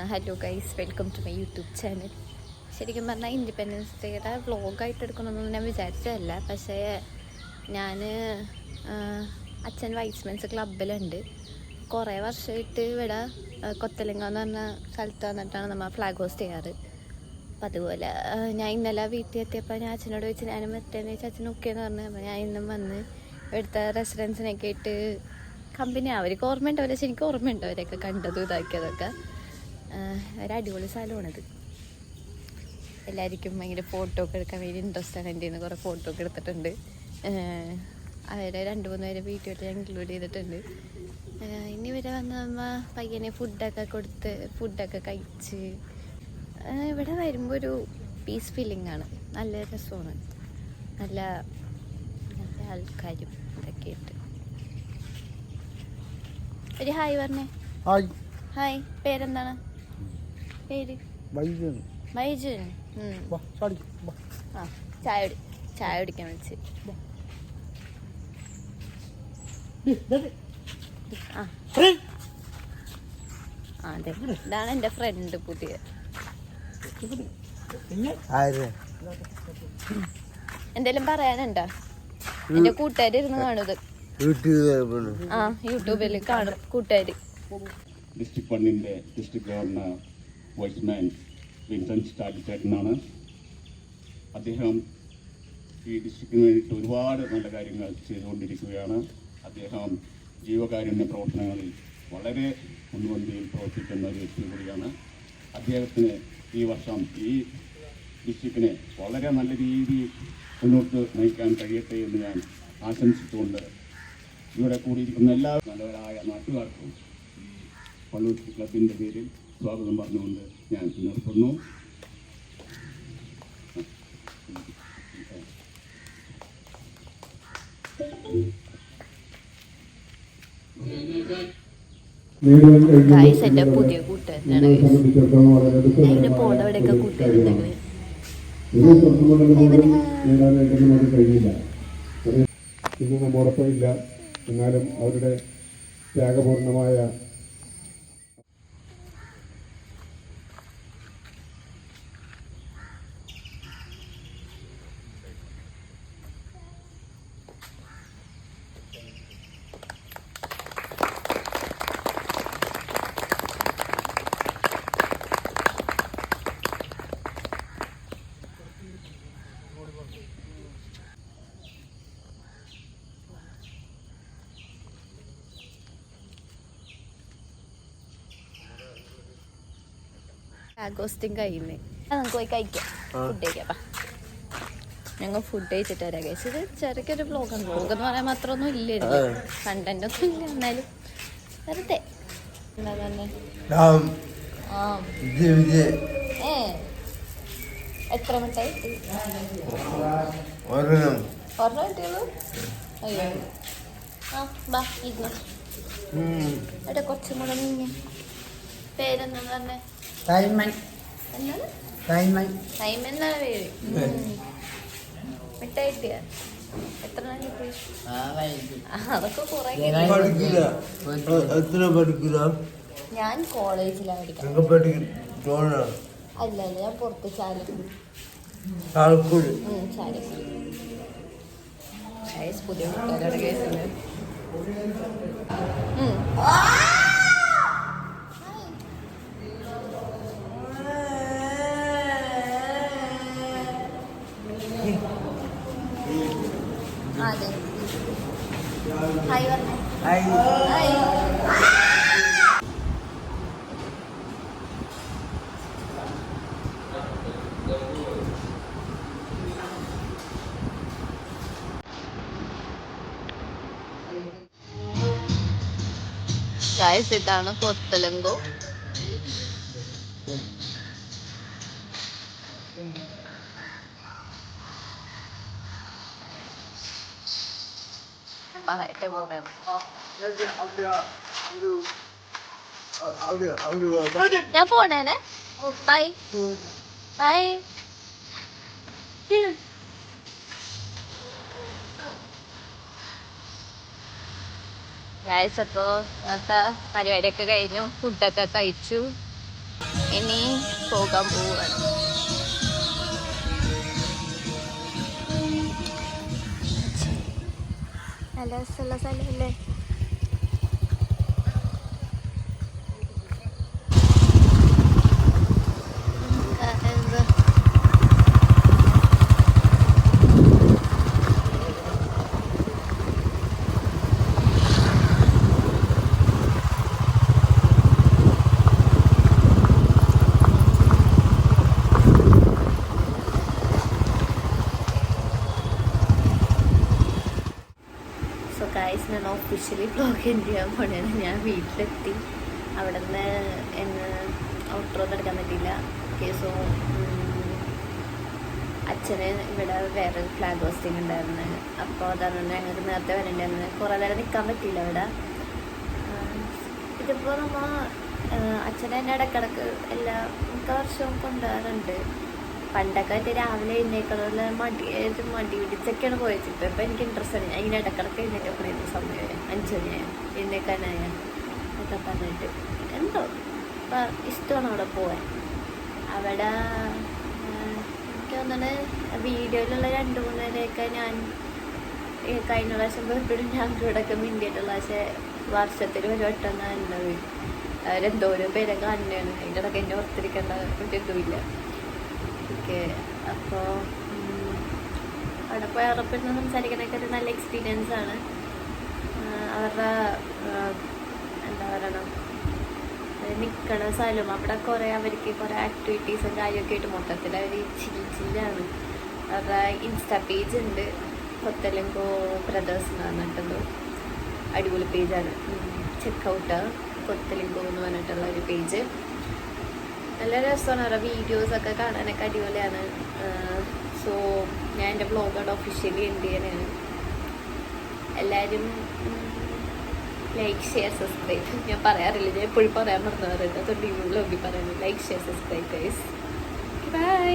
Hello guys, welcome to my YouTube channel. ശരിക്കും പറഞ്ഞാൽ independence ഡേയുടെ വ്ളോഗായിട്ട് എടുക്കണമെന്നൊന്നും ഞാൻ വിചാരിച്ചതല്ല. പക്ഷേ ഞാൻ അച്ഛൻ വൈസ്മെൻസ് ക്ലബിലുണ്ട്. കുറേ വർഷമായിട്ട് ഇവിടെ കൊത്തലിംഗ എന്ന് പറഞ്ഞ സ്ഥലത്ത് വന്നിട്ടാണ് നമ്മൾ ഫ്ലാഗ് ഹോസ്റ്റ് ചെയ്യാറ്. അപ്പം അതുപോലെ ഞാൻ ഇന്നലെ വീട്ടിൽ എത്തിയപ്പോൾ ഞാൻ അച്ഛനോട് ചോദിച്ചു ഞാനും എത്തേന്ന് ചോദിച്ചാൽ അച്ഛൻ ഓക്കെ എന്ന് പറഞ്ഞു. അപ്പോൾ ഞാൻ ഇന്നും വന്ന് ഇവിടുത്തെ റെസിഡൻസിനൊക്കെ ആയിട്ട് കമ്പനി അവർക്ക് ഓർമ്മയുണ്ടോ പക്ഷെ എനിക്ക് ഓർമ്മയുണ്ടോ അവരെയൊക്കെ കണ്ടതും ഇതാക്കിയതൊക്കെ. ഒരു അടിപൊളി സ്ഥലമാണിത്. എല്ലാവർക്കും ഭയങ്കര ഫോട്ടോ ഒക്കെ എടുക്കാൻ വേണ്ടി ഇൻട്രസ്റ്റ് ആണ്. എൻ്റെ കുറേ ഫോട്ടോ ഒക്കെ എടുത്തിട്ടുണ്ട്. അവരെ 2-3 പേരെ വീഡിയോയിൽ ഞാൻ ഇൻക്ലൂഡ് ചെയ്തിട്ടുണ്ട്. ഇനി വരെ വന്ന് നമ്മൾ പയ്യനെ ഫുഡൊക്കെ കൊടുത്ത് ഫുഡൊക്കെ കഴിച്ച് ഇവിടെ വരുമ്പോൾ ഒരു പീസ് ഫീലിംഗ് ആണ്. നല്ല രസമാണ്. നല്ല നല്ല ആൾക്കാരും ഇതൊക്കെ ആയിട്ട്. ഒരു ഹായ് പറഞ്ഞേ. ഹായ്. പേരെന്താണ്? പേര് ബൈജുൻ. ആ ചായ കുടിക്കാൻ വിളിച്ച്. അതെ, ഇതാണ് എൻ്റെ ഫ്രണ്ട് പുതിയ. എന്തെങ്കിലും പറയാനുണ്ടോ? എൻ്റെ കൂട്ടുകാർ ഇരുന്ന് കാണുന്നത്. യൂട്യൂബിൽ കാണും കൂട്ടുകാർ. ഡിസ്ട്രിക്ട് 1 ഡിസ്ട്രിക്ട് ഗവർണർ വൈസ്മാൻ വിൻസെന്റ് സ്റ്റാലിച്ചേട്ടനാണ്. അദ്ദേഹം ഈ ഡിസ്ട്രിക്റ്റിന് വേണ്ടിയിട്ട് ഒരുപാട് നല്ല കാര്യങ്ങൾ ചെയ്തുകൊണ്ടിരിക്കുകയാണ്. അദ്ദേഹം ജീവകാരുണ്യ പ്രവർത്തനങ്ങളിൽ വളരെ മുൻപന്തിയിൽ പ്രവർത്തിക്കുന്ന ഒരു വ്യക്തി കൂടിയാണ്. അദ്ദേഹത്തിന് ഈ വർഷം ഈ ഡിസ്ട്രിക്റ്റിനെ വളരെ നല്ല രീതിയിൽ മുന്നോട്ട് നയിക്കാൻ കഴിയട്ടെ എന്ന് ഞാൻ ആശംസിച്ചുകൊണ്ട് ഇവിടെ കൂടിയിരിക്കുന്ന എല്ലാ നല്ലവരായ നാട്ടുകാർക്കും ഈ പള്ളൂർ ക്ലബിൻ്റെ പേരിൽ സ്വാഗതം പറഞ്ഞുകൊണ്ട് ഞാൻ നിർത്തുന്നു. എൻ്റെ പുതിയ കൂട്ടുകാരനാണ്. ഞാൻ പോണവിടെയൊക്കെ കൂട്ടുകാരുണ്ടെങ്കിൽ ഇന്ന് നമ്മോടൊപ്പം ഇല്ല. എന്നാലും അവരുടെ ത്യാഗപൂർണമായ ആഘോഷത്തിൻ കഴിയുന്നേ. നമുക്ക് പോയി കഴിക്കാം, ഫുഡ് കഴിക്കാം. ഞങ്ങൾ ഫുഡ് കഴിച്ചിട്ട് വരാം. കഴിച്ചത് ചെറിയൊരു വ്ളോഗാണ്. വ്ളോഗ് എന്ന് പറയാൻ മാത്രമൊന്നും ഇല്ലായിരുന്നു, കണ്ടന്റ് ഒന്നും ഇല്ല. എന്നാലും വെറുതെ എന്താ തന്നെ. എത്ര മിനിറ്റായി? ഒരെണ്ണം കിട്ടിയുള്ളൂ. അയ്യോ. ബാ ഇരുന്നു. എവിടെ കുറച്ചും കൂടെ നീങ്ങി. പേരെന്താന്ന് പറഞ്ഞേ? സൈമൺ എന്നാണ് പേര്. മിഠായി കിട്ടിയ എത്ര കിട്ടി? അതൊക്കെ കുറെ. ഞാൻ കോളേജിലാണ് പഠിക്കുന്നത്. അല്ല ഞാൻ പുറത്ത് ചാലക്കുടി. പുതിയ കൂട്ടുകാരുടെ കേസില് അതെ. ഹായ് പറഞ്ഞേ. ഹായ്. ഗൈസ്, ഇതാണ് കൊത്തലങ്കോ. ഞാൻ പോണേനെ. Bye bye. ഗൈസ്, അപ്പോൾ ഇന്നത്തെ പരിപാടിയൊക്കെ കഴിഞ്ഞു. ഫുഡൊക്കെ കഴിച്ചു. ഇനി പോകാൻ പോവാണ്. നല്ല രസമുള്ള സ്ഥലമല്ലേ? ഞാൻ ഒഫീഷ്യലി ബ്ലോഗ് എൻഡ് ചെയ്യാൻ പോണേണ്. ഞാൻ വീട്ടിലെത്തി. അവിടെ നിന്ന് എന്നെ ഔട്ട്രോന്ന് എടുക്കാൻ പറ്റിയില്ല. കേസോ അച്ഛന് ഇവിടെ വേറെ ഫ്ലാഗ് ഹോസ്റ്റിംഗ് ഉണ്ടായിരുന്നു. അപ്പോൾ അതാണ് ഞങ്ങൾക്ക് നേരത്തെ വരേണ്ടായിരുന്നു. കുറേ നേരം നിൽക്കാൻ പറ്റിയില്ല അവിടെ. ഇതിപ്പോൾ നമ്മൾ അച്ഛനെ തന്നെ ഇടക്കിടക്ക് എല്ലാ മിക്ക വർഷവും കൊണ്ടുപോകാറുണ്ട്. പണ്ടൊക്കെ ആയിട്ട് രാവിലെ എഴുന്നേക്കണമല്ല മടി പിടിച്ചൊക്കെയാണ് പോയത്. ഇപ്പം എനിക്ക് ഇൻട്രസ്റ്റ് ആണ്. ഞാൻ ഇങ്ങനെ ഇടക്കിടക്ക് എഴുന്നേക്കാൻ പറയുന്ന സമയമായി 5 മണിയായി എഴുന്നേക്കാനായ എന്നൊക്കെ പറഞ്ഞിട്ട് എന്തോ അപ്പം ഇഷ്ടമാണ് അവിടെ പോവാൻ. അവിടെ എനിക്ക് തോന്നുന്നത് വീഡിയോയിലുള്ള 2-3 പേരെയൊക്കെ ഞാൻ കഴിഞ്ഞ പ്രാവശ്യം പോയപ്പോഴും ഞാൻ ഇവിടെയൊക്കെ മിണ്ടിയിട്ടുള്ള. പക്ഷേ വർഷത്തിൽ ഒരു വട്ടം കാണുന്നത് അവരെന്തോരം പേരെ കാണുന്നതാണ്. അതിൻ്റെ ഇടയ്ക്ക് എന്നെ ഓർത്തിരിക്കേണ്ട ഒരു ഇതുമില്ല. ഓക്കെ, അപ്പോൾ അവിടെ പോയി ഉറപ്പിരുന്ന് സംസാരിക്കാനൊക്കെ ഒരു നല്ല എക്സ്പീരിയൻസ് ആണ്. അവരുടെ എന്താ പറയണം, നിൽക്കണ സ്ഥലം അവിടെ അവർക്ക് കുറേ ആക്ടിവിറ്റീസും കാര്യമൊക്കെ ആയിട്ട് മൊത്തത്തിൽ അവർ ചില്ലാണ്. അവരുടെ ഇൻസ്റ്റാ പേജ് ഉണ്ട്, കൊത്തലങ്കോ ബ്രദേഴ്സ് എന്ന് പറഞ്ഞിട്ടുള്ളൂ. അടിപൊളി പേജാണ്. ചെക്കൗട്ട് കൊത്തലങ്കോ എന്ന് പറഞ്ഞിട്ടുള്ള ഒരു പേജ്. നല്ല രസമാണ്. അവരുടെ വീഡിയോസൊക്കെ കാണാനൊക്കെ അടിപൊളിയാണ്. സോ ഞാൻ എൻ്റെ ബ്ലോഗോട് ഒഫീഷ്യലി എൻഡ് ചെയ്യാനാണ്. എല്ലാവരും ലൈക്ക് ഷെയർ സബ്സ്ക്രൈബ്. ഞാൻ പറയാറില്ല, ഞാൻ എപ്പോഴും പറയാൻ മറന്നു പറയുന്നത്. അതുകൊണ്ട് ഈ വ്ലോഗിൽ പറയുന്നത് like share subscribe guys. By.